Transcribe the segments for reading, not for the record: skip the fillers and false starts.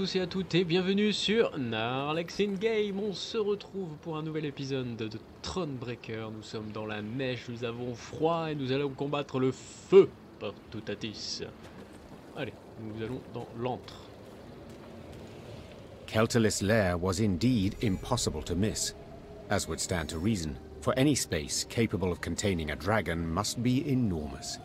tous et à toutes et bienvenue sur Narlex in Game. On se retrouve pour un nouvel épisode de Thronebreaker. Nous sommes dans la neige, nous avons froid et nous allons combattre le feu partoutatis. Allez, nous allons dans l'antre. Keltalis' lair was indeed impossible to miss, as would stand to reason, for any space capable of containing a dragon must be enormous.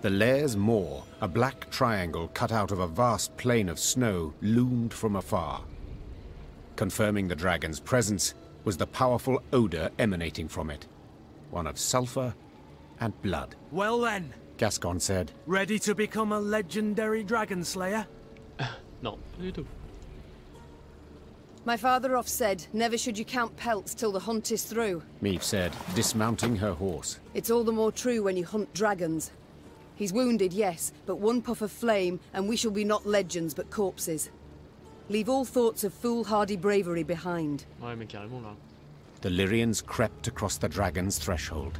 The lair's maw, a black triangle cut out of a vast plain of snow, loomed from afar. Confirming the dragon's presence was the powerful odor emanating from it, one of sulfur and blood. Well then, Gascon said. ready to become a legendary dragon slayer? Non, pas du tout. My father oft said, never should you count pelts till the hunt is through. Meve said, dismounting her horse. It's all the more true when you hunt dragons. He's wounded, yes, but one puff of flame, and we shall be not legends, but corpses. Leave all thoughts of foolhardy bravery behind. Ouais, mais carrément là. The Lyrians crept across the dragon's threshold.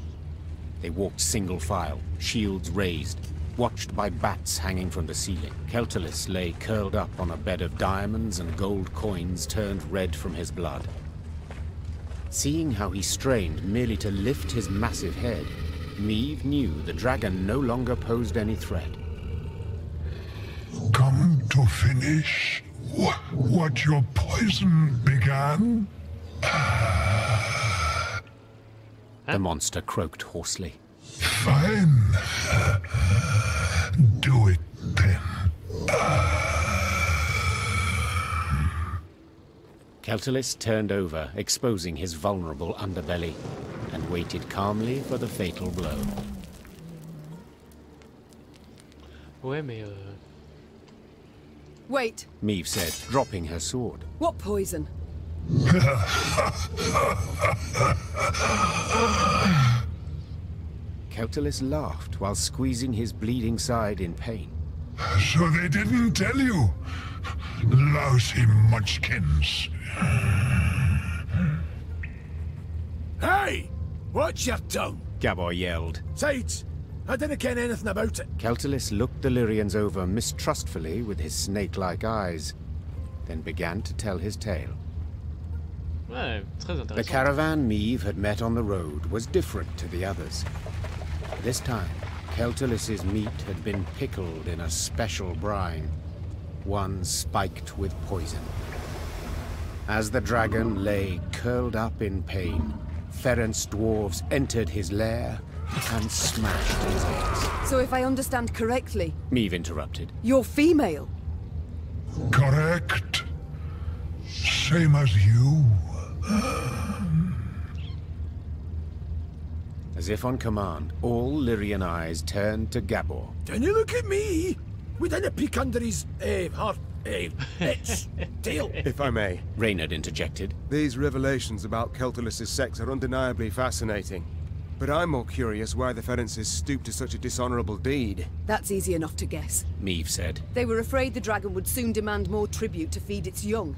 They walked single file, shields raised, watched by bats hanging from the ceiling. Keltalis lay curled up on a bed of diamonds and gold coins turned red from his blood. Seeing how he strained merely to lift his massive head, Meve knew the dragon no longer posed any threat. Come to finish what your poison began? The monster croaked hoarsely. Fine. Do it then. Keltalis turned over, exposing his vulnerable underbelly, and waited calmly for the fatal blow. Ouais, mais Wait, Meve said, dropping her sword. what poison? Keltalis laughed while squeezing his bleeding side in pain. So they didn't tell you? Lousy munchkins. Hey! Watch your tongue! Gabor yelled. Sides, I didn't ken anything about it. Keltalis looked the Lyrians over mistrustfully with his snake-like eyes, then began to tell his tale. ouais, très The intéressant. caravan Meve had met on the road was different to the others. This time, Keltalis's meat had been pickled in a special brine, one spiked with poison. As the dragon lay curled up in pain, Ferenc dwarves entered his lair and smashed his eggs. So if I understand correctly, Meve interrupted. you're female. Correct. Same as you. As if on command, all Lyrian eyes turned to Gabor. Can you look at me? We didn't peek under his, its tail. If I may, Reynard interjected. these revelations about Keltalis' sex are undeniably fascinating. But I'm more curious why the Ferences stooped to such a dishonorable deed. That's easy enough to guess. Meve said. They were afraid the dragon would soon demand more tribute to feed its young,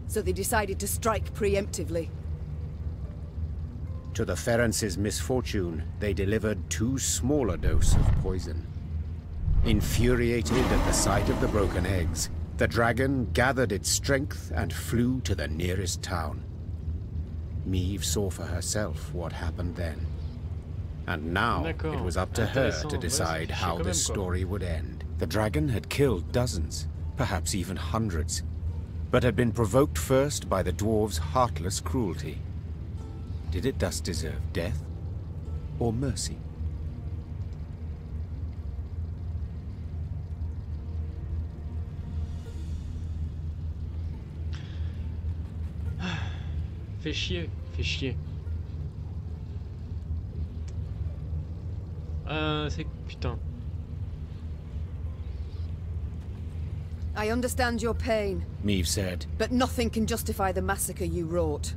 so they decided to strike preemptively. To the Ferences' misfortune, they delivered too small a dose of poison. Infuriated at the sight of the broken eggs, the dragon gathered its strength and flew to the nearest town. Meve saw for herself what happened then. And now it D'accord. was up to her Intéressant. to Ouais, decide c'est how quand même, this quoi. story would end. The dragon had killed dozens, perhaps even hundreds, but had been provoked first by the dwarves' heartless cruelty. Did it thus deserve death or mercy? Fais chier, fais chier. C'est... Putain. I understand your pain, Meve said. but nothing can justify the massacre you wrought.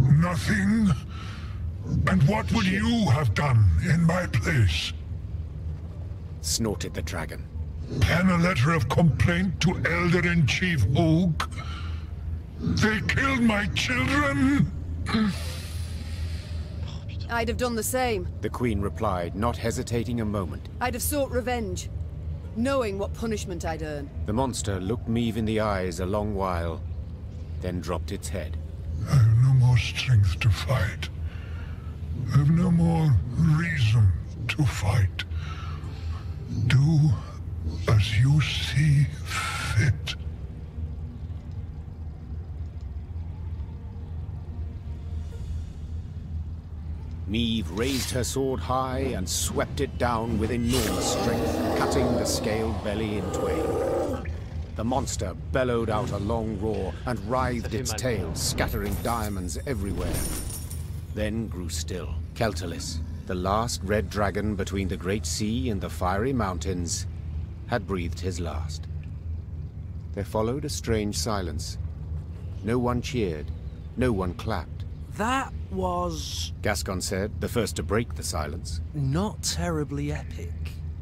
Nothing? And what would you have done in my place? Snorted the dragon. Pen a letter of complaint to Elder-in-Chief Oak? They killed my children? I'd have done the same. The Queen replied, not hesitating a moment. I'd have sought revenge. knowing what punishment I'd earn. The monster looked Meve in the eyes a long while, then dropped its head. I have no more strength to fight. I have no more reason to fight. Do as you see fit. Meve raised her sword high and swept it down with enormous strength, cutting the scaled belly in twain. The monster bellowed out a long roar and writhed its tail, scattering diamonds everywhere. Then grew still. Keltalis, the last red dragon between the Great Sea and the Fiery Mountains, had breathed his last. There followed a strange silence. No one cheered, no one clapped. That was... Gascon said, the first to break the silence. not terribly epic.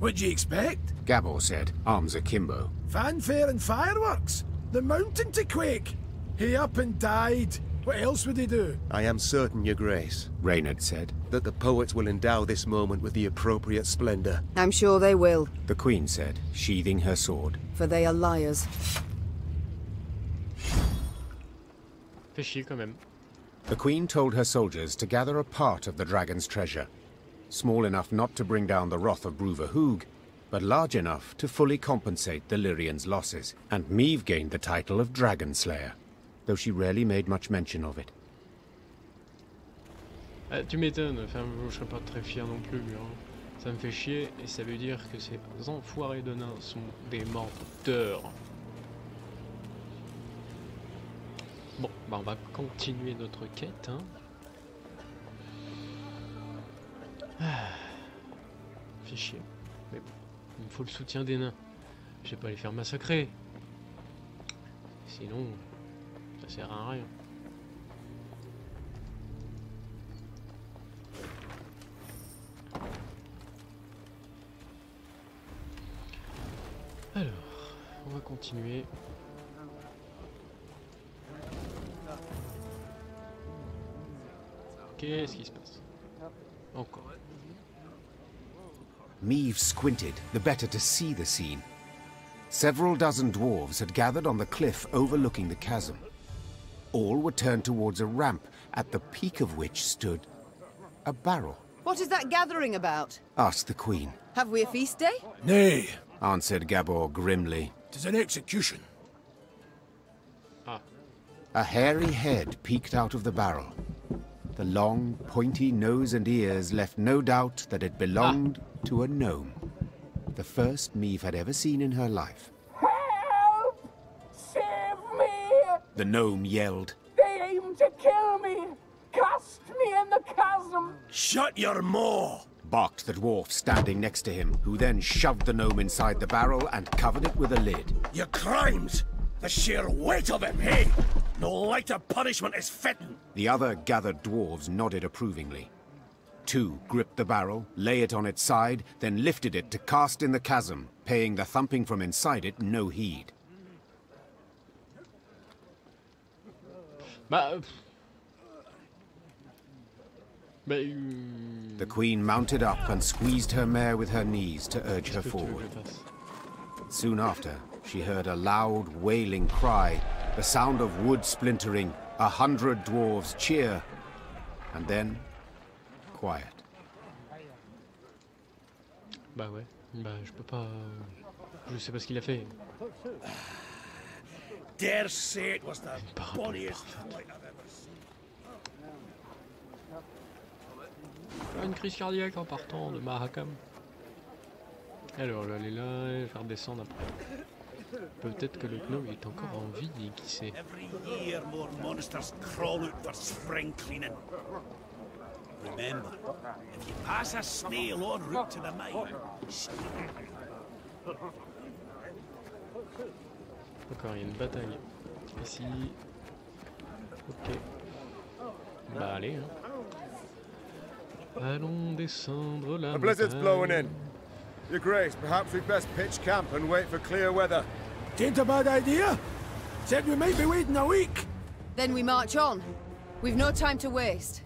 What'd you expect? Gabor said, arms akimbo. Fanfare and fireworks. The mountain to quake. He up and died. What else would he do? I am certain, Your Grace, Reynard said. that the poets will endow this moment with the appropriate splendor. I'm sure they will, The Queen said, sheathing her sword. for they are liars. Fait chier quand même. The Queen told her soldiers to gather a part of the dragon's treasure, small enough not to bring down the wrath of Bruverhoog, but large enough to fully compensate the Lyrians' losses, and Meve gained the title of Dragon Slayer, though she rarely made much mention of it. Ah, tu m'étonnes, enfin, je serais pas très fier non plus. Hein. Ça me fait chier et ça veut dire que ces enfoirés de nains sont des menteurs. Bon, bah on va continuer notre quête. Hein. Ah, fait chier. Mais bon, il me faut le soutien des nains. Je vais pas les faire massacrer. Sinon, ça sert à rien. Alors, on va continuer. Qu'est-ce qui se passe? Encore. Meve squinted, the better to see the scene. Several dozen dwarves had gathered on the cliff overlooking the chasm. All were turned towards a ramp, at the peak of which stood a barrel. What is that gathering about? Asked the Queen. Have we a feast day? Nay, Answered Gabor grimly. 'tis an execution. Ah, A hairy head peeked out of the barrel. The long, pointy nose and ears left no doubt that it belonged to a gnome. The first Meve had ever seen in her life. Help! Save me! The gnome yelled. They aim to kill me! Cast me in the chasm! Shut your maw! Barked the dwarf standing next to him, who then shoved the gnome inside the barrel and covered it with a lid. Your crimes! The sheer weight of him, hey! No lighter punishment is fitting. The other gathered dwarves nodded approvingly. Two gripped the barrel, lay it on its side, then lifted it to cast in the chasm, paying the thumping from inside it no heed. bah... The Queen mounted up and squeezed her mare with her knees to urge her qu'est-ce que tu veux que forward. je fasse? Soon after, she heard a loud, wailing cry, the sound of wood splintering, 100 dwarves cheer, and then quiet. Bah ouais, bah je peux pas... Je sais pas ce qu'il a fait. Dare say it was the Parabole bonniest parfaite. flight I've ever seen. Une crise cardiaque en partant de Mahakam. Alors, je vais aller là et je vais redescendre après. Peut-être que le gnome est encore en vie, qui sait. Every year more monsters crawl out for spring cleaning. Remember, if you pass a snail en route to the mine, Encore, il y a une bataille. Ici. Ok. Bah allez, hein. Allons descendre la A blizzard's montagne. blowing in. Your Grace, perhaps we'd best pitch camp and wait for clear weather. tain't a bad idea. Said we might be waiting a week. Then we march on. We've no time to waste.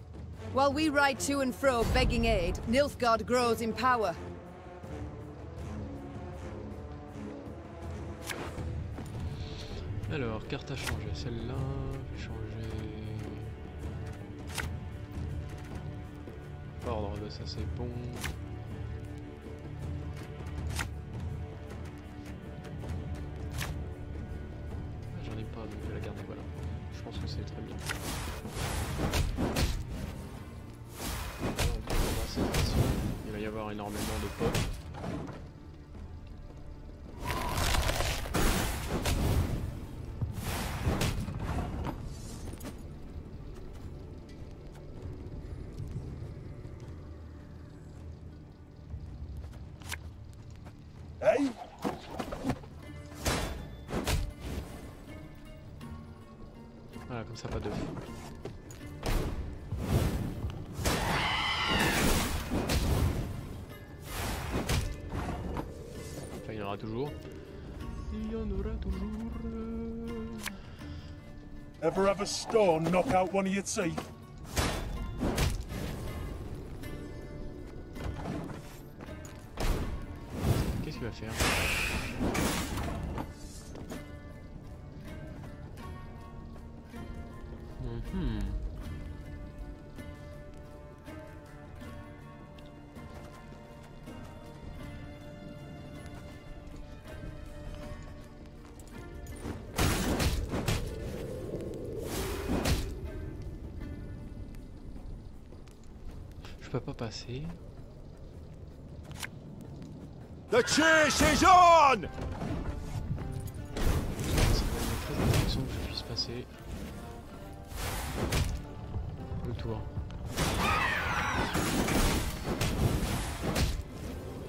While we ride to and fro begging aid, Nilfgaard grows in power. Alors, carte à changer, celle-là, je vais changer... Ordre, ça c'est bon. J'en ai pas, donc je vais la garder, voilà. Je pense que c'est très bien. Il va y avoir énormément de pop. Voilà, comme ça, pas d'œuf. Enfin, il y en aura toujours. Il y en aura toujours. Ever have a stone knock out one of your teeth? Qu'est-ce qu'il va faire? Je peux pas passer. The chase is on! C'est quand même très intéressant que je puisse passer le tour.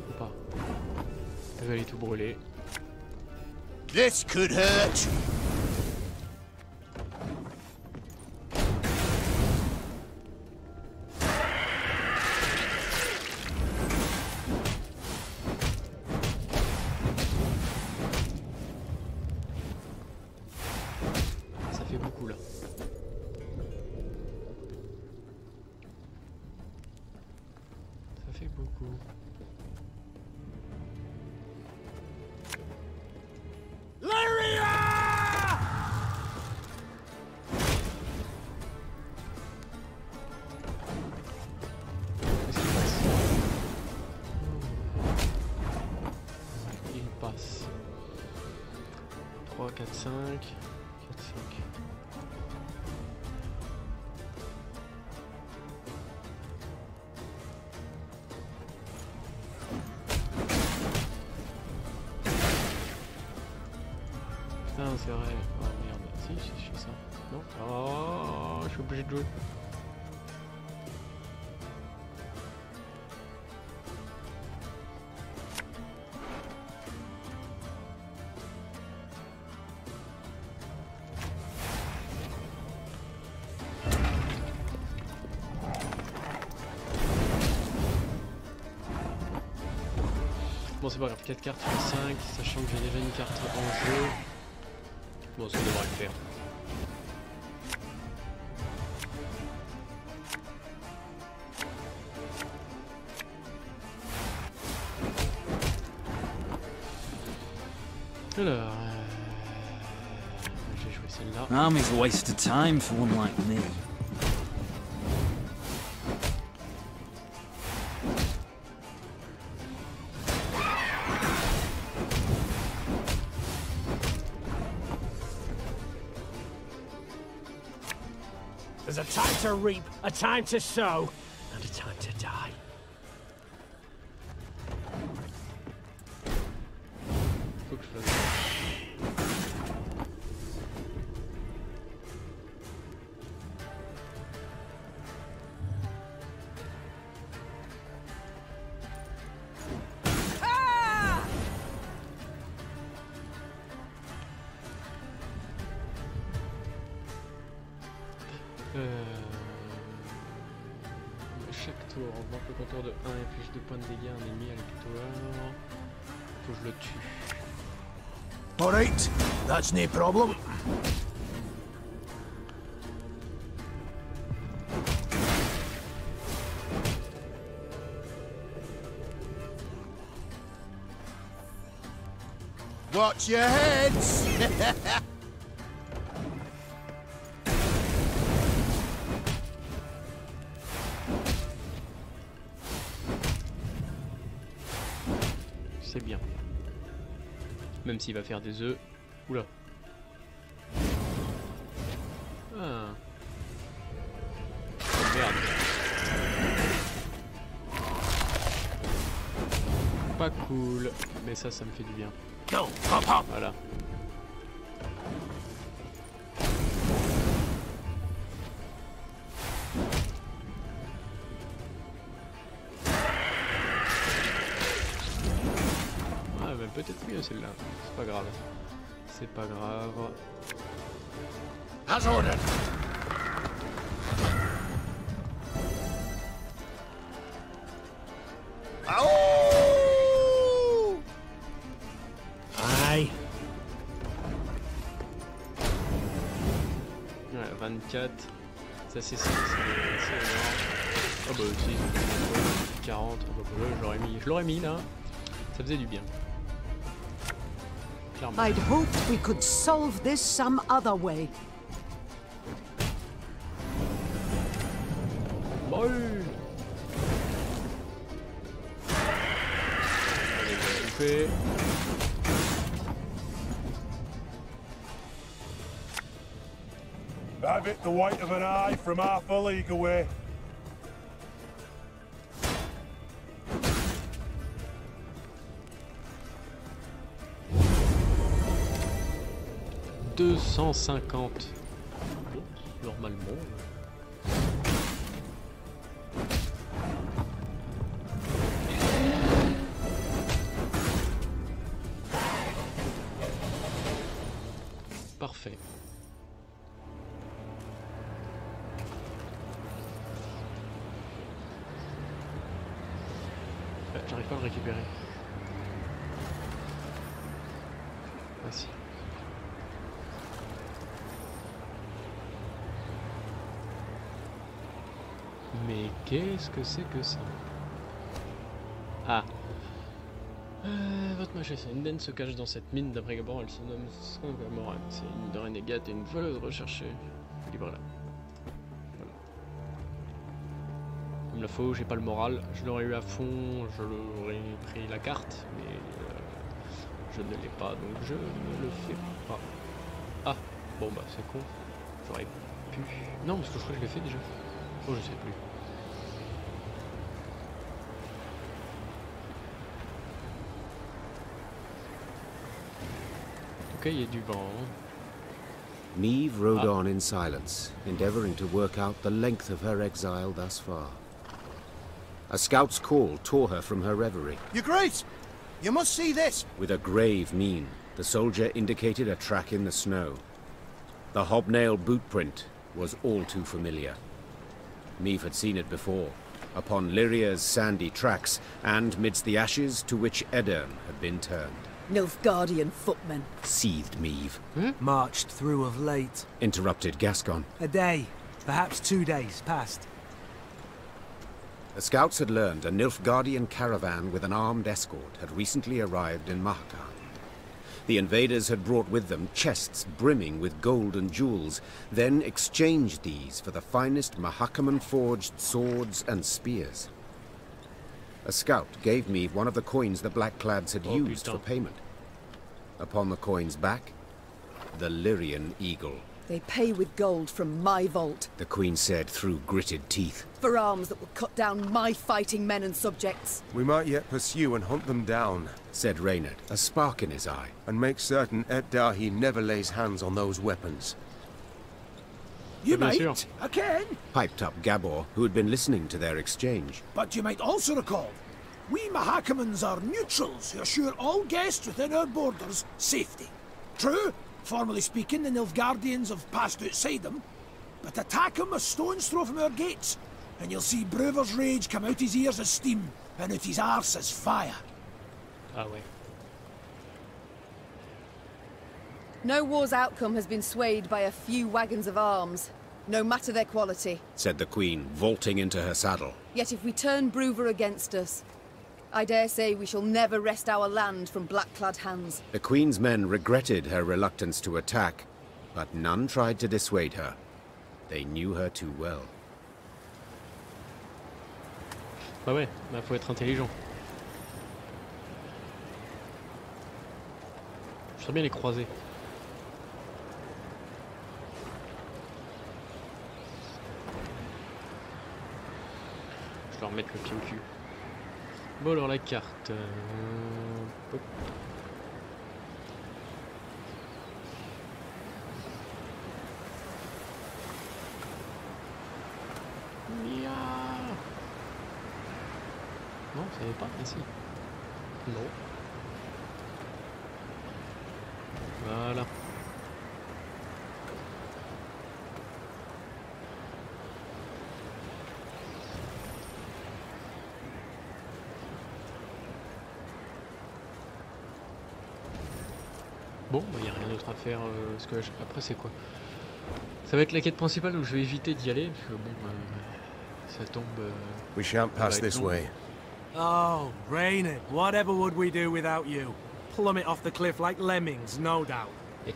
Ou pas. Elle va aller tout brûler. This could hurt. Ça fait beaucoup là. Ça fait beaucoup. Qu'est-ce qui passe? Il passe. 3, 4, 5. 4, 5. Putain, c'est vrai. Oh merde. Si, je fais ça. Non. Oh, je suis obligé de jouer. Bon, c'est pas grave, 4 cartes, 5, sachant que j'ai déjà une carte en jeu. Bon, ça devrait le faire. Alors, je vais jouer celle-là. Army's a waste of time for one like me. There's a time to reap, a time to sow, and a time to die. Faut que je fasse. Chaque tour, on voit que le contour de 1 inflige 2 points de dégâts à un ennemi à l'épitoire. Faut que je le tue. Alright, that's no problem. Watch your heads! c'est bien. Même s'il va faire des œufs. Oula. Ah. Oh, merde. Pas cool, mais ça me fait du bien. Voilà. Ah, mais peut-être mieux celle-là. C'est pas grave. C'est pas grave. As ordered. Aye. Ouais, 24. Ça c'est énorme. Ah bah si, 40. Ah bah, je l'aurais mis là. Ça faisait du bien. Clairement. I'd hoped we could solve this some other way. Bon. Allez, fait. Have it the white of an eye from half a league away. « 250. Bon, normalement. Parfait. J'arrive pas à le récupérer. Ah si. Mais qu'est-ce que c'est que ça? Ah. Votre majesté, une naine se cache dans cette mine. D'après Gabor, elle se nomme Thronebreaker. C'est une de renégate et une voleuse recherchée. Libre-la. Voilà. Il me la faut, j'ai pas le moral. Je l'aurais eu à fond, je l'aurais pris la carte, mais je ne l'ai pas, donc je ne le fais pas. Ah, bon bah c'est con. J'aurais pu... Non, parce que je crois que je l'ai fait déjà. Oh, je sais plus. Ok, il y a du vent. Meve rode on in silence, endeavoring to work out the length of her exile thus far. A scout's call tore her from her reverie. Your Grace, you must see this. With a grave mien, the soldier indicated a track in the snow. The hobnail boot print was all too familiar. Meve had seen it before, upon Lyria's sandy tracks, and midst the ashes to which Edern had been turned. Nilfgaardian footmen. Seethed Meve. Marched through of late. Interrupted Gascon. A day, perhaps 2 days past. The scouts had learned a Nilfgaardian caravan with an armed escort had recently arrived in Mahakam. The invaders had brought with them chests brimming with gold and jewels, then exchanged these for the finest Mahakaman-forged swords and spears. A scout gave me one of the coins the Blackclads had used for payment. Upon the coin's back, the Lyrian eagle. They pay with gold from my vault. The Queen said through gritted teeth. For arms that will cut down my fighting men and subjects. We might yet pursue and hunt them down, said Reynard, a spark in his eye. And make certain Ed Dahi never lays hands on those weapons. You might, again. Piped up Gabor, who had been listening to their exchange. But you might also recall, we Mahakamans are neutrals who assure all guests within our borders safety. True, formally speaking, the Nilfgaardians have passed outside them, but attack him a stone's throw from our gates, and you'll see Brewer's rage come out his ears as steam, and out his arse as fire. Ah ouais. No war's outcome has been swayed by a few wagons of arms, no matter their quality. Said the Queen, vaulting into her saddle. Yet if we turn Brewer against us, I dare say we shall never wrest our land from black-clad hands. The Queen's men regretted her reluctance to attack, but none tried to dissuade her. They knew her too well. Bah ouais, bah faut être intelligent. Je bien les croiser. Je vais leur mettre le pied au cul. Bon alors la carte. Hop. Non, vous savez pas, ici. Non. Voilà. Bon, il n'y a rien d'autre à faire. Parce que après, c'est quoi? Ça va être la quête principale où je vais éviter d'y aller. Parce que bon, ça tombe. We shan't pass this way. Oh, Rainer, whatever would we do without you? Plummet off the cliff like lemmings, no doubt. Ah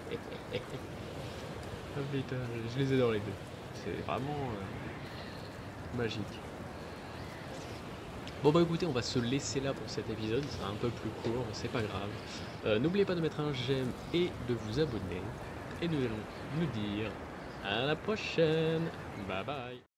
putain, je les adore les deux. C'est vraiment magique. Bon bah écoutez, on va se laisser là pour cet épisode, c'est un peu plus court, mais c'est pas grave. N'oubliez pas de mettre un j'aime et de vous abonner. Et nous allons nous dire à la prochaine. Bye bye.